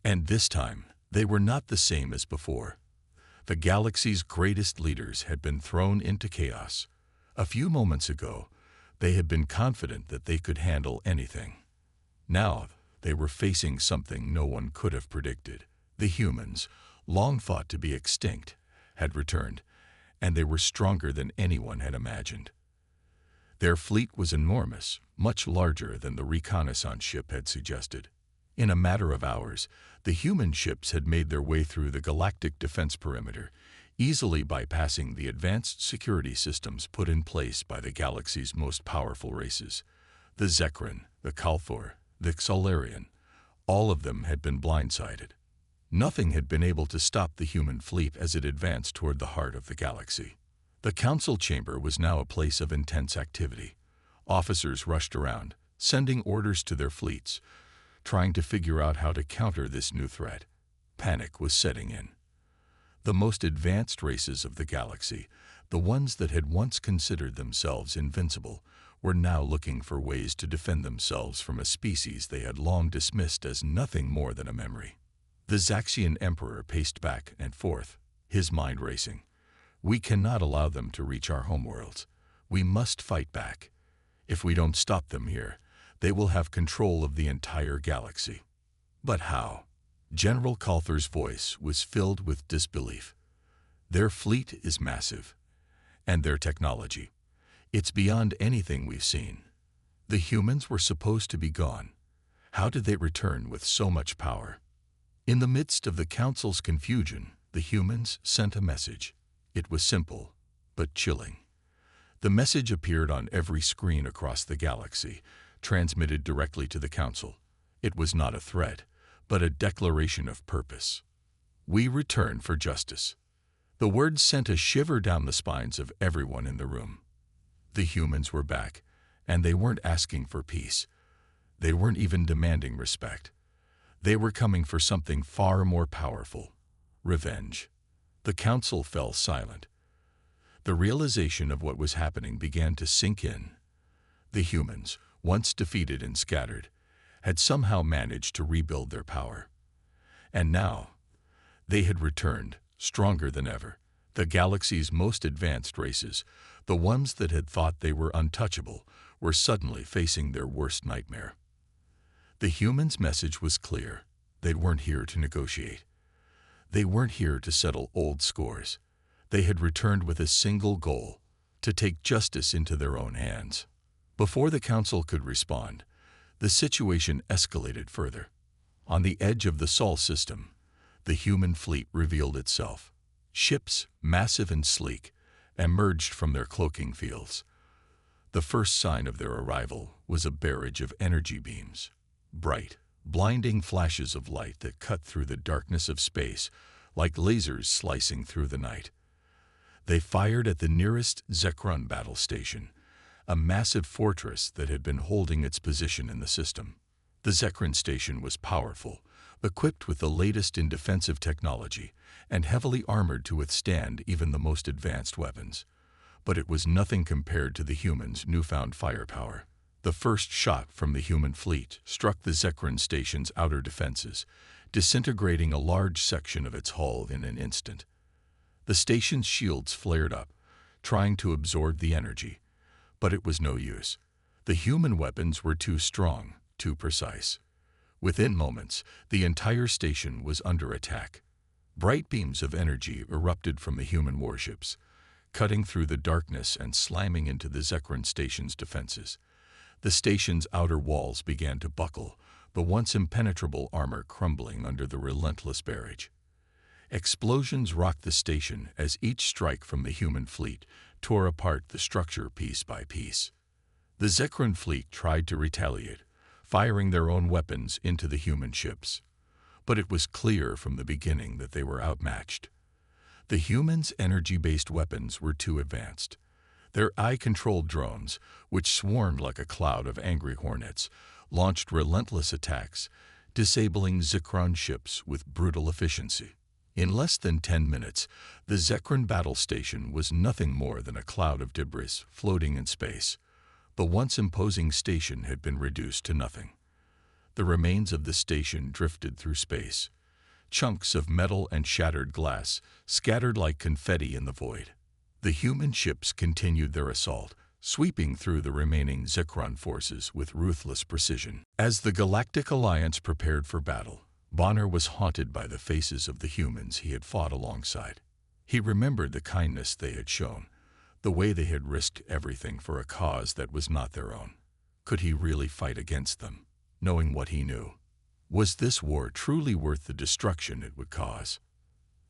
And this time, they were not the same as before. The galaxy's greatest leaders had been thrown into chaos. A few moments ago, they had been confident that they could handle anything. Now, they were facing something no one could have predicted. The humans, long thought to be extinct, had returned, and they were stronger than anyone had imagined. Their fleet was enormous, much larger than the reconnaissance ship had suggested. In a matter of hours, the human ships had made their way through the galactic defense perimeter, easily bypassing the advanced security systems put in place by the galaxy's most powerful races. The Zekran, the Kalthor, the Xolarian, all of them had been blindsided. Nothing had been able to stop the human fleet as it advanced toward the heart of the galaxy. The council chamber was now a place of intense activity. Officers rushed around, sending orders to their fleets, trying to figure out how to counter this new threat. Panic was setting in. The most advanced races of the galaxy, the ones that had once considered themselves invincible, were now looking for ways to defend themselves from a species they had long dismissed as nothing more than a memory. The Zaxian Emperor paced back and forth, his mind racing. We cannot allow them to reach our homeworlds. We must fight back. If we don't stop them here, they will have control of the entire galaxy. But how? General Kalthor's voice was filled with disbelief. Their fleet is massive, and their technology, it's beyond anything we've seen. The humans were supposed to be gone. How did they return with so much power? In the midst of the council's confusion, the humans sent a message. It was simple, but chilling. The message appeared on every screen across the galaxy, transmitted directly to the council. It was not a threat, but a declaration of purpose. We return for justice. The words sent a shiver down the spines of everyone in the room. The humans were back, and they weren't asking for peace. They weren't even demanding respect. They were coming for something far more powerful: revenge. The council fell silent. The realization of what was happening began to sink in. The humans, once defeated and scattered, had somehow managed to rebuild their power. And now, they had returned, stronger than ever. The galaxy's most advanced races, the ones that had thought they were untouchable, were suddenly facing their worst nightmare. The humans' message was clear. They weren't here to negotiate. They weren't here to settle old scores. They had returned with a single goal: to take justice into their own hands. Before the council could respond, the situation escalated further. On the edge of the Sol system, the human fleet revealed itself. Ships, massive and sleek, emerged from their cloaking fields. The first sign of their arrival was a barrage of energy beams. Bright, blinding flashes of light that cut through the darkness of space like lasers slicing through the night. They fired at the nearest Zekran battle station, a massive fortress that had been holding its position in the system. The Zekran station was powerful, equipped with the latest in defensive technology, and heavily armored to withstand even the most advanced weapons. But it was nothing compared to the humans' newfound firepower. The first shot from the human fleet struck the Zekran station's outer defenses, disintegrating a large section of its hull in an instant. The station's shields flared up, trying to absorb the energy, but it was no use. The human weapons were too strong, too precise. Within moments, the entire station was under attack. Bright beams of energy erupted from the human warships, cutting through the darkness and slamming into the Zekran station's defenses. The station's outer walls began to buckle, the once impenetrable armor crumbling under the relentless barrage. Explosions rocked the station as each strike from the human fleet tore apart the structure piece by piece. The Zekran fleet tried to retaliate, firing their own weapons into the human ships. But it was clear from the beginning that they were outmatched. The humans' energy-based weapons were too advanced. Their eye-controlled drones, which swarmed like a cloud of angry hornets, launched relentless attacks, disabling Zekran ships with brutal efficiency. In less than 10 minutes, the Zekran battle station was nothing more than a cloud of debris floating in space. The once imposing station had been reduced to nothing. The remains of the station drifted through space. Chunks of metal and shattered glass scattered like confetti in the void. The human ships continued their assault, sweeping through the remaining Zekron forces with ruthless precision. As the Galactic Alliance prepared for battle, Bonner was haunted by the faces of the humans he had fought alongside. He remembered the kindness they had shown, the way they had risked everything for a cause that was not their own. Could he really fight against them, knowing what he knew? Was this war truly worth the destruction it would cause?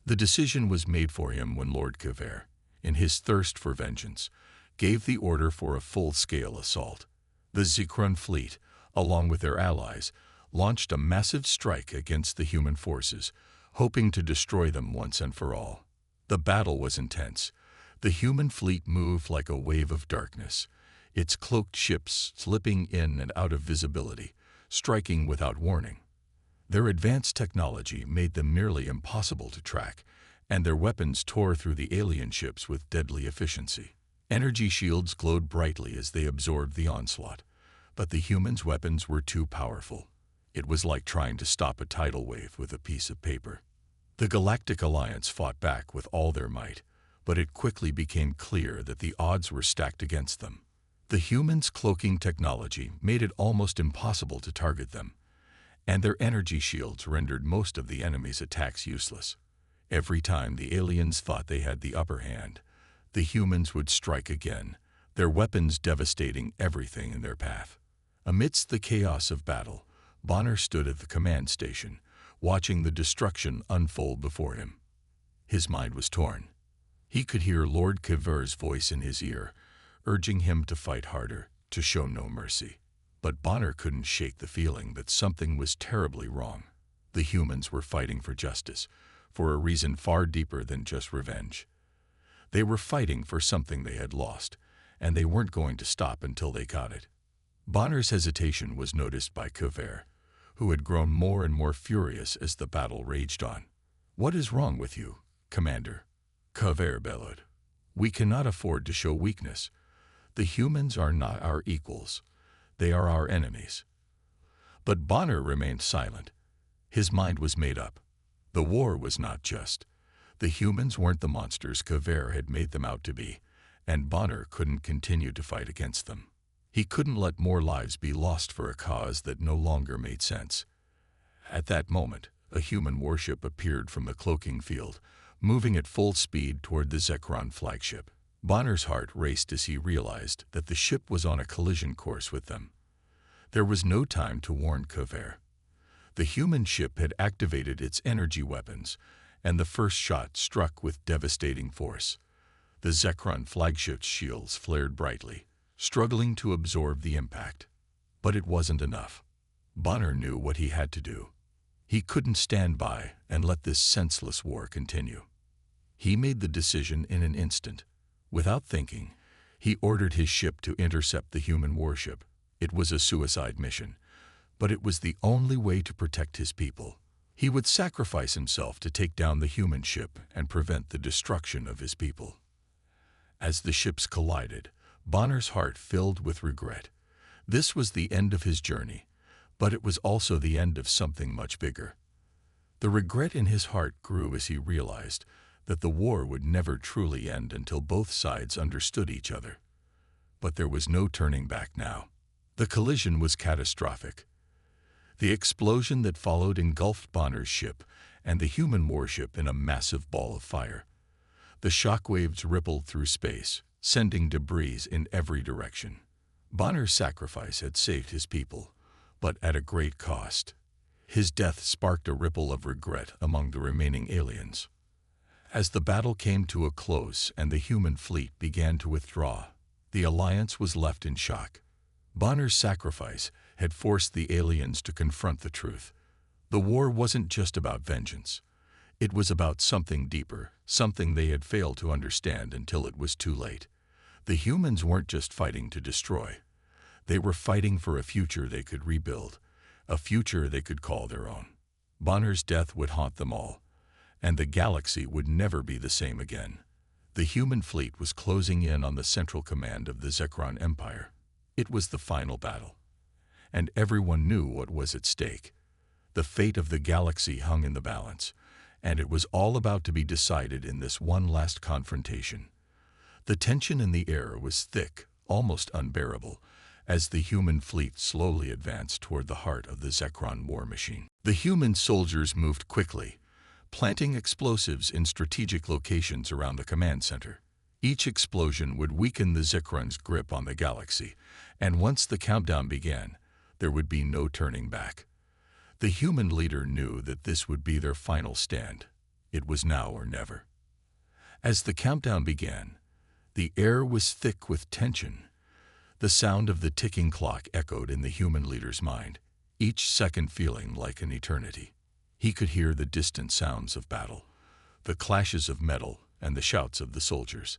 The decision was made for him when Lord Kvaer, in his thirst for vengeance, gave the order for a full-scale assault. The Zekron fleet, along with their allies, launched a massive strike against the human forces, hoping to destroy them once and for all. The battle was intense. The human fleet moved like a wave of darkness, its cloaked ships slipping in and out of visibility, striking without warning. Their advanced technology made them nearly impossible to track, and their weapons tore through the alien ships with deadly efficiency. Energy shields glowed brightly as they absorbed the onslaught, but the humans' weapons were too powerful. It was like trying to stop a tidal wave with a piece of paper. The Galactic Alliance fought back with all their might, but it quickly became clear that the odds were stacked against them. The humans' cloaking technology made it almost impossible to target them, and their energy shields rendered most of the enemy's attacks useless. Every time the aliens thought they had the upper hand, the humans would strike again, their weapons devastating everything in their path. Amidst the chaos of battle, Bonner stood at the command station, watching the destruction unfold before him. His mind was torn. He could hear Lord Kvaer's voice in his ear, urging him to fight harder, to show no mercy. But Bonner couldn't shake the feeling that something was terribly wrong. The humans were fighting for justice, for a reason far deeper than just revenge. They were fighting for something they had lost, and they weren't going to stop until they got it. Bonner's hesitation was noticed by Kvaer, who had grown more and more furious as the battle raged on. "What is wrong with you, Commander?" Kvaer bellowed. "We cannot afford to show weakness. The humans are not our equals. They are our enemies." But Bonner remained silent. His mind was made up. The war was not just. The humans weren't the monsters Kvaer had made them out to be, and Bonner couldn't continue to fight against them. He couldn't let more lives be lost for a cause that no longer made sense. At that moment, a human warship appeared from the cloaking field, moving at full speed toward the Zekron flagship. Bonner's heart raced as he realized that the ship was on a collision course with them. There was no time to warn Kvaer. The human ship had activated its energy weapons, and the first shot struck with devastating force. The Zekron flagship's shields flared brightly, struggling to absorb the impact. But it wasn't enough. Bonner knew what he had to do. He couldn't stand by and let this senseless war continue. He made the decision in an instant. Without thinking, he ordered his ship to intercept the human warship. It was a suicide mission, but it was the only way to protect his people. He would sacrifice himself to take down the human ship and prevent the destruction of his people. As the ships collided, Bonner's heart filled with regret. This was the end of his journey, but it was also the end of something much bigger. The regret in his heart grew as he realized that the war would never truly end until both sides understood each other. But there was no turning back now. The collision was catastrophic. The explosion that followed engulfed Bonner's ship and the human warship in a massive ball of fire. The shockwaves rippled through space, sending debris in every direction. Bonner's sacrifice had saved his people, but at a great cost. His death sparked a ripple of regret among the remaining aliens. As the battle came to a close and the human fleet began to withdraw, the Alliance was left in shock. Bonner's sacrifice had forced the aliens to confront the truth. The war wasn't just about vengeance. It was about something deeper, something they had failed to understand until it was too late. The humans weren't just fighting to destroy. They were fighting for a future they could rebuild, a future they could call their own. Bonner's death would haunt them all, and the galaxy would never be the same again. The human fleet was closing in on the central command of the Zekron Empire. It was the final battle. and everyone knew what was at stake. The fate of the galaxy hung in the balance, and it was all about to be decided in this one last confrontation. The tension in the air was thick, almost unbearable, as the human fleet slowly advanced toward the heart of the Zekron war machine. The human soldiers moved quickly, planting explosives in strategic locations around the command center. Each explosion would weaken the Zekron's grip on the galaxy, and once the countdown began, there would be no turning back. The human leader knew that this would be their final stand. It was now or never. As the countdown began, the air was thick with tension. The sound of the ticking clock echoed in the human leader's mind, each second feeling like an eternity. He could hear the distant sounds of battle, the clashes of metal, and the shouts of the soldiers.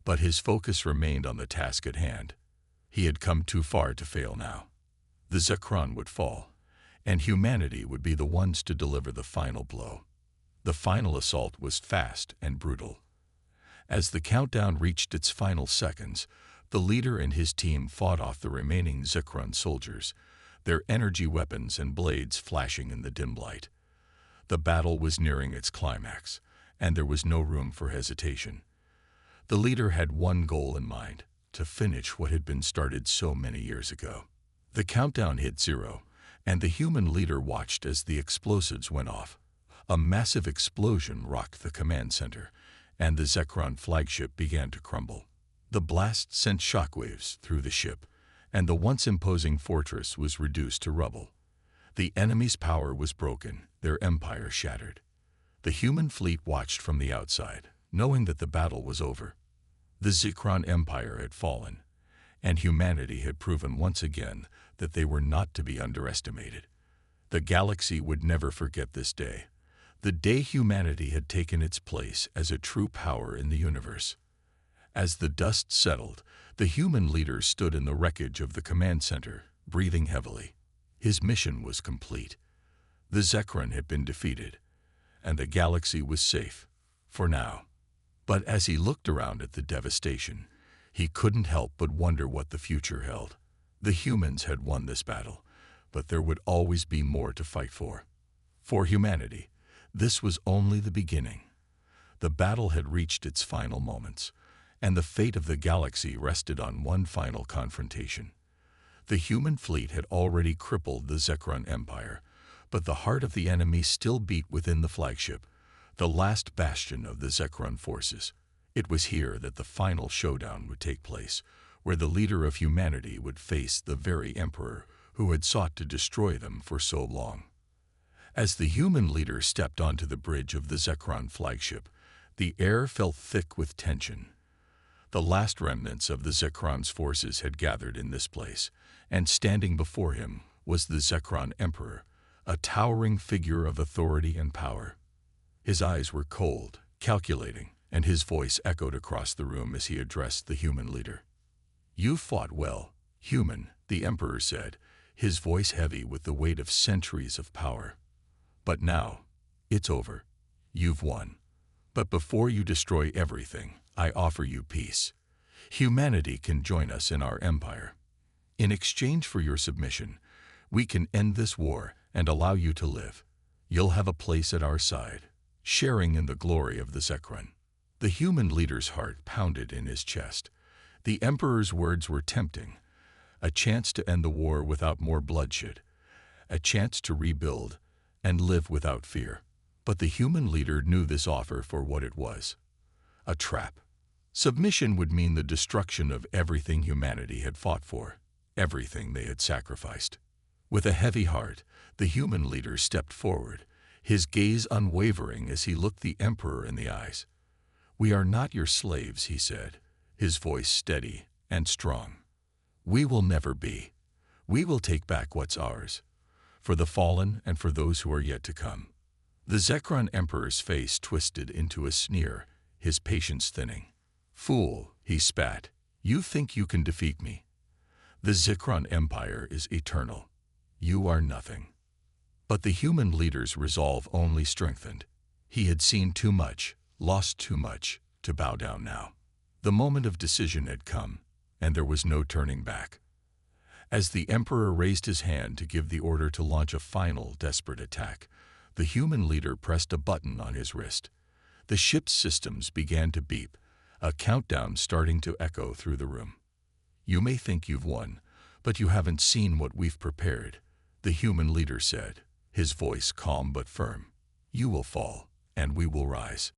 But his focus remained on the task at hand. He had come too far to fail now. The Zekron would fall, and humanity would be the ones to deliver the final blow. The final assault was fast and brutal. As the countdown reached its final seconds, the leader and his team fought off the remaining Zekron soldiers, their energy weapons and blades flashing in the dim light. The battle was nearing its climax, and there was no room for hesitation. The leader had one goal in mind: to finish what had been started so many years ago. The countdown hit 0, and the human leader watched as the explosives went off. A massive explosion rocked the command center, and the Zekron flagship began to crumble. The blast sent shockwaves through the ship, and the once imposing fortress was reduced to rubble. The enemy's power was broken, their empire shattered. The human fleet watched from the outside, knowing that the battle was over. The Zekron Empire had fallen, and humanity had proven once again that they were not to be underestimated. The galaxy would never forget this day, the day humanity had taken its place as a true power in the universe. As the dust settled, the human leader stood in the wreckage of the command center, breathing heavily. His mission was complete. The Zekron had been defeated, and the galaxy was safe, for now. But as he looked around at the devastation, he couldn't help but wonder what the future held. The humans had won this battle, but there would always be more to fight for. For humanity, this was only the beginning. The battle had reached its final moments, and the fate of the galaxy rested on one final confrontation. The human fleet had already crippled the Zekron Empire, but the heart of the enemy still beat within the flagship, the last bastion of the Zekron forces. It was here that the final showdown would take place, where the leader of humanity would face the very emperor who had sought to destroy them for so long. As the human leader stepped onto the bridge of the Zekron flagship, the air felt thick with tension. The last remnants of the Zekron's forces had gathered in this place, and standing before him was the Zekron Emperor, a towering figure of authority and power. His eyes were cold, calculating, and his voice echoed across the room as he addressed the human leader. "You fought well, human," the Emperor said, his voice heavy with the weight of centuries of power. "But now, it's over. You've won. But before you destroy everything, I offer you peace. Humanity can join us in our empire. In exchange for your submission, we can end this war and allow you to live. You'll have a place at our side, sharing in the glory of the Zekron." The human leader's heart pounded in his chest. The Emperor's words were tempting. A chance to end the war without more bloodshed. A chance to rebuild and live without fear. But the human leader knew this offer for what it was: a trap. Submission would mean the destruction of everything humanity had fought for, everything they had sacrificed. With a heavy heart, the human leader stepped forward, his gaze unwavering as he looked the Emperor in the eyes. "We are not your slaves," he said, his voice steady and strong. "We will never be. We will take back what's ours, for the fallen and for those who are yet to come." The Zekron Emperor's face twisted into a sneer, his patience thinning. "Fool," he spat, "you think you can defeat me? The Zekron Empire is eternal. You are nothing." But the human leader's resolve only strengthened. He had seen too much, lost too much, to bow down now. The moment of decision had come, and there was no turning back. As the Emperor raised his hand to give the order to launch a final, desperate attack, the human leader pressed a button on his wrist. The ship's systems began to beep, a countdown starting to echo through the room. "You may think you've won, but you haven't seen what we've prepared," the human leader said, his voice calm but firm. "You will fall, and we will rise."